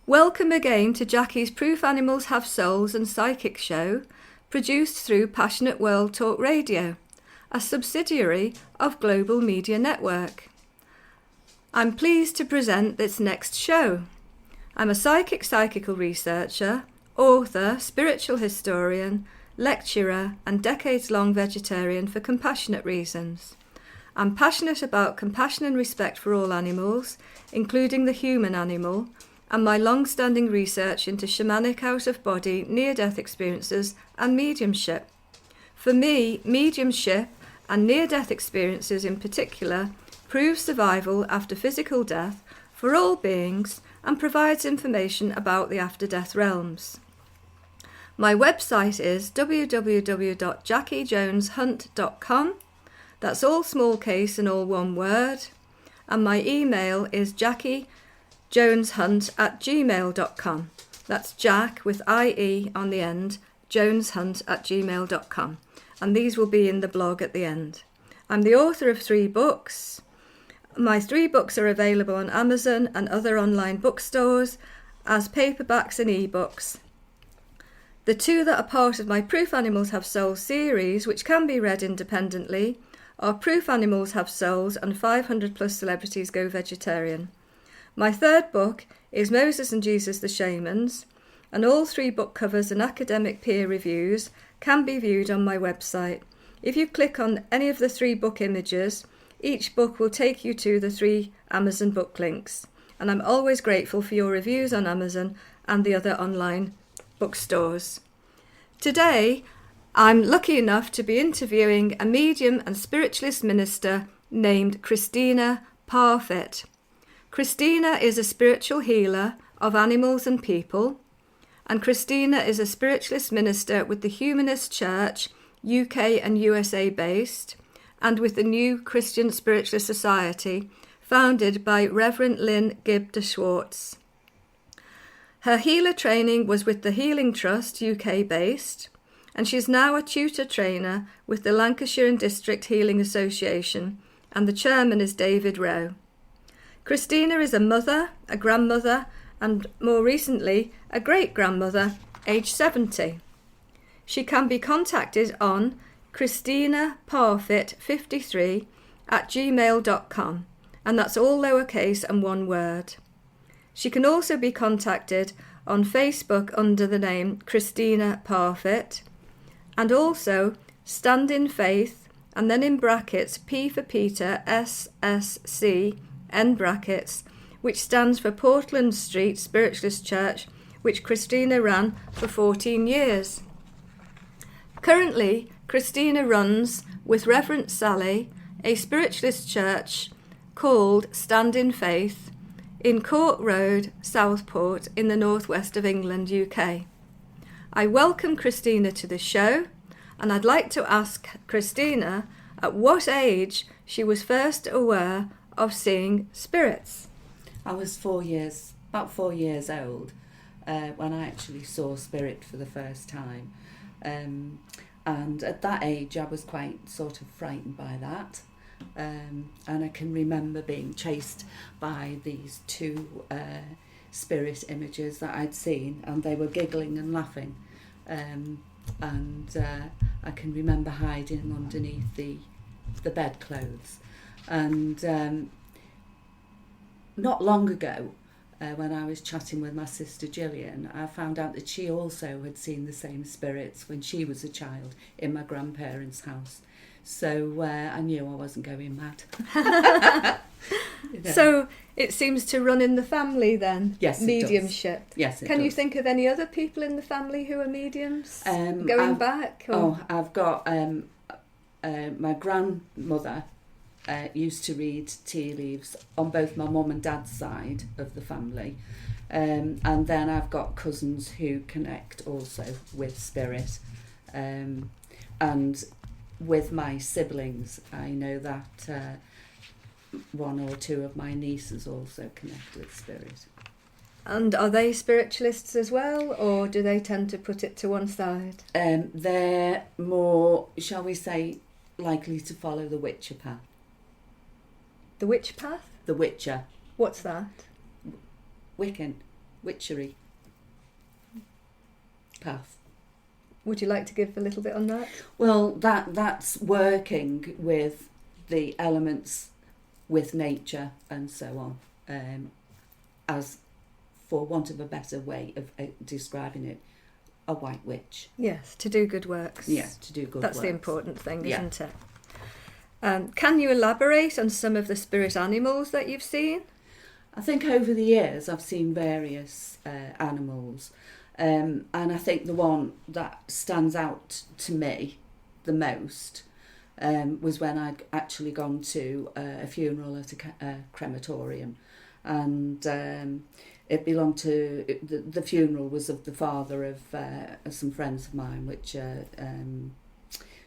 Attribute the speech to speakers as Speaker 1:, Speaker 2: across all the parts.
Speaker 1: Welcome again to Jackie's Proof Animals Have Souls and Psychic show, produced through Passionate World Talk Radio, a subsidiary of Global Media Network. I'm pleased to present this next show. I'm a psychical researcher, author, spiritual historian, lecturer, and decades-long vegetarian for compassionate reasons. I'm passionate about compassion and respect for all animals, including the human animal, and my long-standing research into shamanic out-of-body, near-death experiences and mediumship. For me, mediumship and near-death experiences in particular prove survival after physical death for all beings and provides information about the after-death realms. My website is www.jackiejoneshunt.com. That's all small case and all one word. And my email is jackiejoneshunt@gmail.com. That's Jack with IE on the end, joneshunt@gmail.com. And these will be in the blog at the end. I'm the author of 3 books. My 3 books are available on Amazon and other online bookstores as paperbacks and ebooks. The 2 that are part of my Proof Animals Have Souls series, which can be read independently, are Proof Animals Have Souls and 500 Plus Celebrities Go Vegetarian. My 3rd book is Moses and Jesus the Shamans, and all 3 book covers and academic peer reviews can be viewed on my website. If you click on any of the 3 book images, each book will take you to the 3 Amazon book links. And I'm always grateful for your reviews on Amazon and the other online bookstores. Today, I'm lucky enough to be interviewing a medium and spiritualist minister named Christina Parfitt. Christina is a spiritual healer of animals and people, and Christina is a spiritualist minister with the Humanist Church, UK and USA based, and with the new Christian Spiritualist Society, founded by Reverend Lyn Gibb de Schwartz. Her healer training was with the Healing Trust, UK based, and she's now a tutor-trainer with the Lancashire District Healing Association, and the chairman is David Roe. Christina is a mother, a grandmother, and more recently, a great-grandmother, aged 70. She can be contacted on christinaparfitt53@gmail.com, and that's all lowercase and one word. She can also be contacted on Facebook under the name Christina Parfitt, and also Stand in Faith, and then in brackets P for Peter, SSC, N brackets, which stands for Portland Street Spiritualist Church, which Christina ran for 14 years. Currently, Christina runs, with Reverend Sally, a spiritualist church called Stand in Faith in Court Road, Southport, in the northwest of England, UK. I welcome Christina to the show, and I'd like to ask Christina at what age she was first aware of seeing spirits.
Speaker 2: I was about 4 years old when I actually saw spirit for the first time. And at that age I was quite sort of frightened by that. And I can remember being chased by these 2 spirit images that I'd seen, and they were giggling and laughing. I can remember hiding underneath the bedclothes. And not long ago, when I was chatting with my sister Gillian, I found out that she also had seen the same spirits when she was a child in my grandparents' house. So I knew I wasn't going mad.
Speaker 1: So it seems to run in the family then?
Speaker 2: Yes, it
Speaker 1: mediumship.
Speaker 2: Does. Yes, it
Speaker 1: Can
Speaker 2: does.
Speaker 1: you think of any other people in the family who are mediums back? Or?
Speaker 2: Oh, I've got my grandmother used to read tea leaves on both my mum and dad's side of the family. And then I've got cousins who connect also with spirit. And with my siblings, I know that 1 or 2 of my nieces also connect with spirit.
Speaker 1: And are they spiritualists as well, or do they tend to put it to one side?
Speaker 2: They're more, shall we say, likely to follow the Witcher path.
Speaker 1: The witch path?
Speaker 2: The Witcher.
Speaker 1: What's that?
Speaker 2: Wiccan. witchery path.
Speaker 1: Would you like to give a little bit on that?
Speaker 2: Well, that's working with the elements, with nature and so on, as, for want of a better way of describing it, a white witch.
Speaker 1: Yes, to do good works.
Speaker 2: Yes, to do good works.
Speaker 1: That's the important thing,
Speaker 2: Yeah.
Speaker 1: isn't it? Can you elaborate on some of the spirit animals that you've seen?
Speaker 2: I think over the years I've seen various animals, and I think the one that stands out to me the most was when I'd actually gone to a funeral at a crematorium, and it belonged to, the funeral was of the father of some friends of mine, which are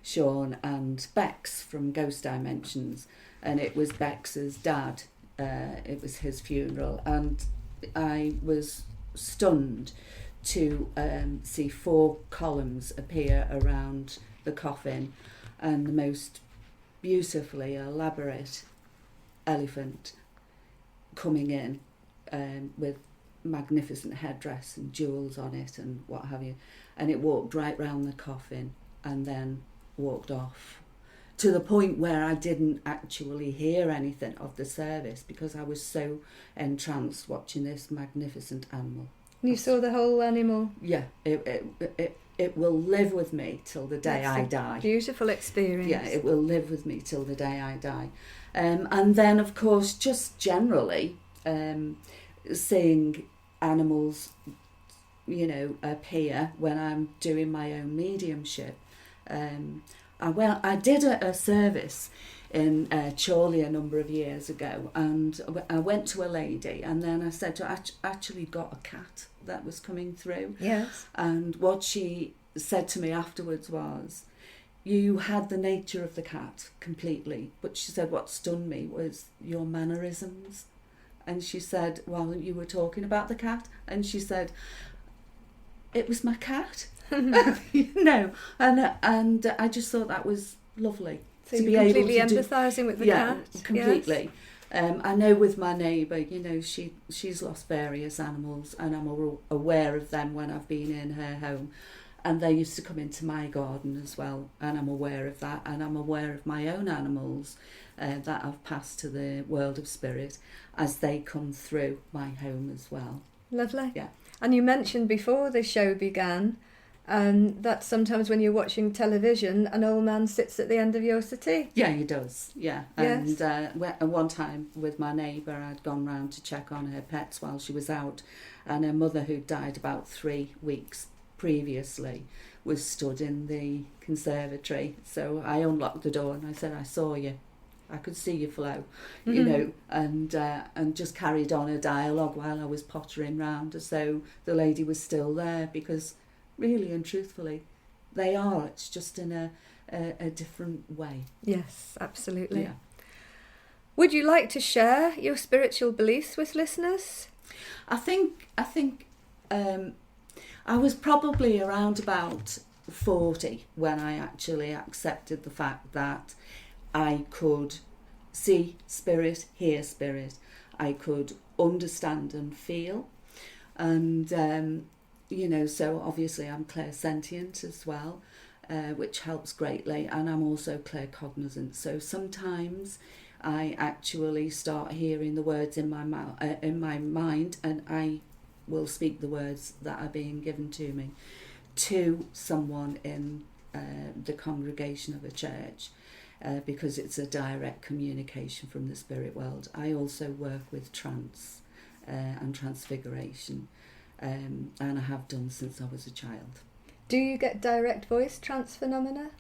Speaker 2: Sean and Bex from Ghost Dimensions, and it was Bex's dad. It was his funeral, and I was stunned to see 4 columns appear around the coffin, and the most beautifully elaborate elephant coming in with magnificent headdress and jewels on it and what have you, and it walked right round the coffin and then walked off, to the point where I didn't actually hear anything of the service because I was so entranced watching this magnificent animal.
Speaker 1: You saw the whole animal?
Speaker 2: Yeah, it will live with me till the day I die.
Speaker 1: Beautiful experience.
Speaker 2: Yeah, it will live with me till the day I die. And then, of course, just generally seeing animals, appear when I'm doing my own mediumship. I did a service in Chorley a number of years ago, and I went to a lady, and then I said to her, I actually got a cat that was coming through.
Speaker 1: Yes.
Speaker 2: And what she said to me afterwards was, you had the nature of the cat completely, but she said what stunned me was your mannerisms. And she said, well, you were talking about the cat, and she said, it was my cat. And I just thought that was lovely.
Speaker 1: So you're completely empathising with the cat?
Speaker 2: Completely. Yes. I know with my neighbour, she's lost various animals, and I'm aware of them when I've been in her home, and they used to come into my garden as well, and I'm aware of that, and I'm aware of my own animals that I've passed to the world of spirit as they come through my home as well.
Speaker 1: Lovely.
Speaker 2: Yeah.
Speaker 1: And you mentioned before the show began that sometimes when you're watching television, an old man sits at the end of your settee.
Speaker 2: Yeah, he does, yeah.
Speaker 1: Yes.
Speaker 2: And one time with my neighbour, I'd gone round to check on her pets while she was out, and her mother, who'd died about 3 weeks previously, was stood in the conservatory. So I unlocked the door and I said, I saw you. I could see you flow, and just carried on a dialogue while I was pottering round as though the lady was still there, because really and truthfully, they are. It's just in a different way.
Speaker 1: Yes, absolutely.
Speaker 2: Yeah.
Speaker 1: Would you like to share your spiritual beliefs with listeners?
Speaker 2: I think I was probably around about 40 when I actually accepted the fact that I could see spirit, hear spirit, I could understand and feel, and so obviously I'm clairsentient as well, which helps greatly, and I'm also claircognizant. So sometimes I actually start hearing the words in my mind, and I will speak the words that are being given to me to someone in the congregation of a church. Because it's a direct communication from the spirit world. I also work with trance and transfiguration, and I have done since I was a child.
Speaker 1: Do you get direct voice trance phenomena?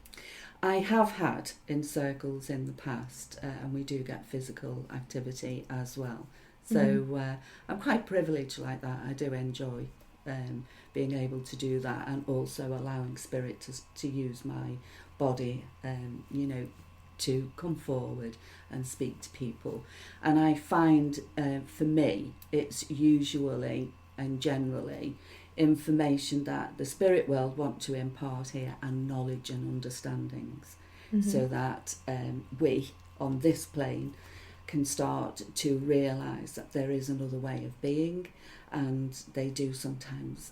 Speaker 2: I have had in circles in the past, and we do get physical activity as well. So I'm quite privileged like that. I do enjoy being able to do that, and also allowing spirit to use my body, to come forward and speak to people. And I find for me it's usually and generally information that the spirit world want to impart here, and knowledge and understandings, so that we on this plane can start to realise that there is another way of being, and they do sometimes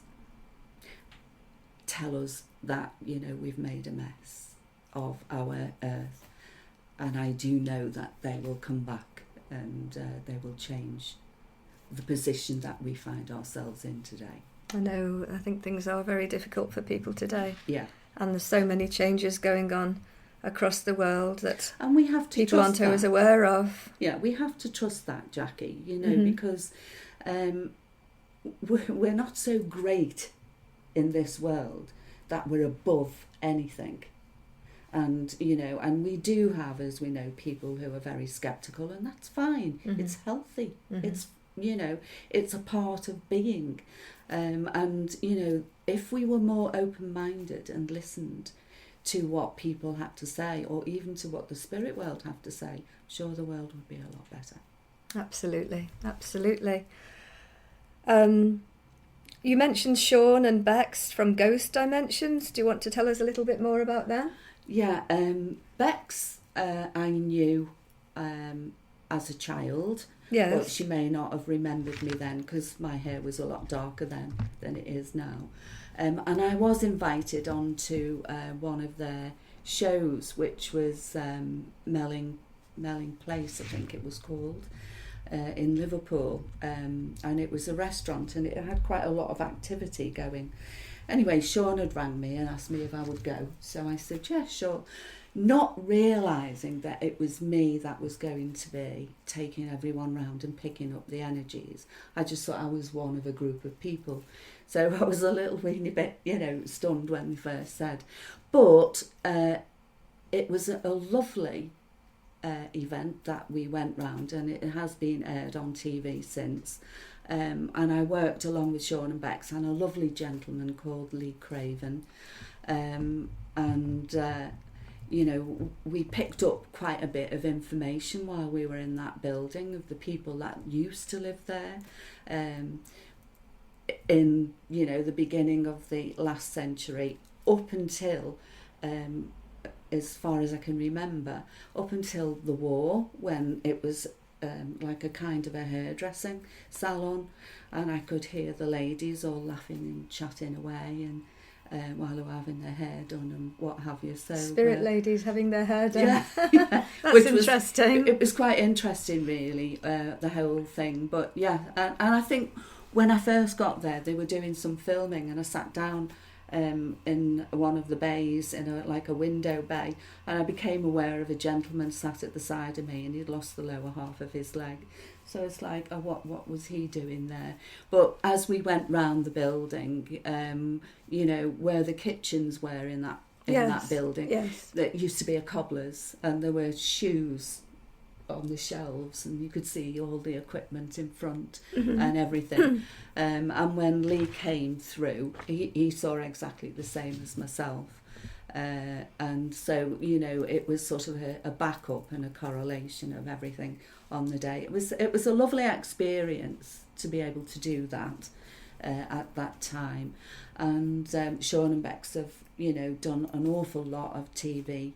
Speaker 2: tell us that, you know, we've made a mess of our earth, and I do know that they will come back and they will change the position that we find ourselves in today.
Speaker 1: I think things are very difficult for people today.
Speaker 2: Yeah.
Speaker 1: And there's so many changes going on across the world that
Speaker 2: and we have to
Speaker 1: people aren't
Speaker 2: that.
Speaker 1: always aware of.
Speaker 2: Yeah, we have to trust that, Jackie, you know, because we're not so great in this world that we're above anything. And, you know, and we do have, as we know, people who are very sceptical, and that's fine. It's healthy. It's, you know, it's a part of being. And, you know, if we were more open-minded and listened to what people had to say, or even to what the spirit world had to say, I'm sure the world would be a lot better.
Speaker 1: Absolutely, absolutely. You mentioned Sean and Bex from Ghost Dimensions. Do you want to tell us a little bit more about that?
Speaker 2: Yeah, Bex I knew as a child.
Speaker 1: Yes.
Speaker 2: But she may not have remembered me then, because my hair was a lot darker then than it is now. And I was invited onto one of their shows, which was Melling Place, I think it was called, in Liverpool. And it was a restaurant, and it had quite a lot of activity going. Anyway, Sean had rang me and asked me if I would go. So I said, yeah, sure. Not realising that it was me that was going to be taking everyone round and picking up the energies. I just thought I was one of a group of people. So I was a little weeny bit, you know, stunned when they first said. But it was a lovely event that we went round, and it has been aired on TV since. And I worked along with Sean and Bex and a lovely gentleman called Lee Craven. You know, we picked up quite a bit of information while we were in that building of the people that used to live there in, you know, the beginning of the last century, up until, as far as I can remember, up until the war, when it was like a kind of a hairdressing salon, and I could hear the ladies all laughing and chatting away, and while they were having their hair done and what have you. So
Speaker 1: spirit ladies having their hair done.
Speaker 2: Yeah.
Speaker 1: That's
Speaker 2: Which
Speaker 1: interesting.
Speaker 2: It was quite interesting, really, the whole thing. But yeah, and I think when I first got there, they were doing some filming, and I sat down in one of the bays, in a window bay, and I became aware of a gentleman sat at the side of me, and he'd lost the lower half of his leg. So it's like, oh, what was he doing there? But as we went round the building, you know, where the kitchens were in that building,
Speaker 1: yes,
Speaker 2: there used to be a cobbler's, and there were shoes on the shelves, and you could see all the equipment in front and everything. And when Lee came through, he saw exactly the same as myself. And so, you know, it was sort of a backup and a correlation of everything on the day. It was a lovely experience to be able to do that at that time. And Sean and Bex have, you know, done an awful lot of TV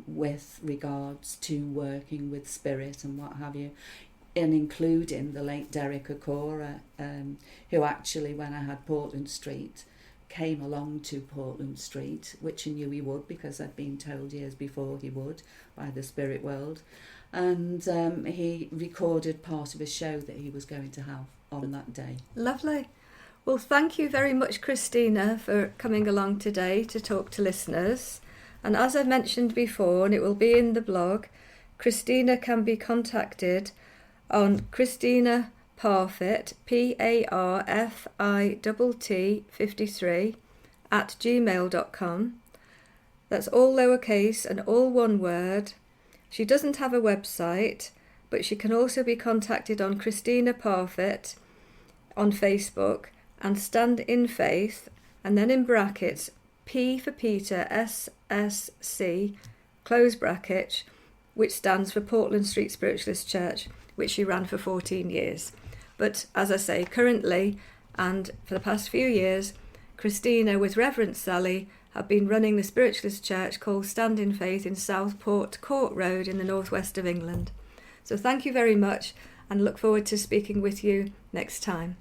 Speaker 2: with regards to working with spirit and what have you, and including the late Derek Okora, who actually, when I had Portland Street, came along to Portland Street, which I knew he would because I'd been told years before he would by the spirit world, and he recorded part of a show that he was going to have on that day.
Speaker 1: Lovely. Well, thank you very much, Christina, for coming along today to talk to listeners. And as I mentioned before, and it will be in the blog, Christina can be contacted on Christina Parfitt, PARFITT 53 @gmail.com. That's all lowercase and all one word. She doesn't have a website, but she can also be contacted on Christina Parfitt on Facebook, and Stand in Faith, and then in brackets P for Peter, SSC, close bracket, which stands for Portland Street Spiritualist Church, which she ran for 14 years. But as I say, currently, and for the past few years, Christina with Reverend Sally have been running the spiritualist church called Stand in Faith in Southport Court Road in the northwest of England. So thank you very much, and look forward to speaking with you next time.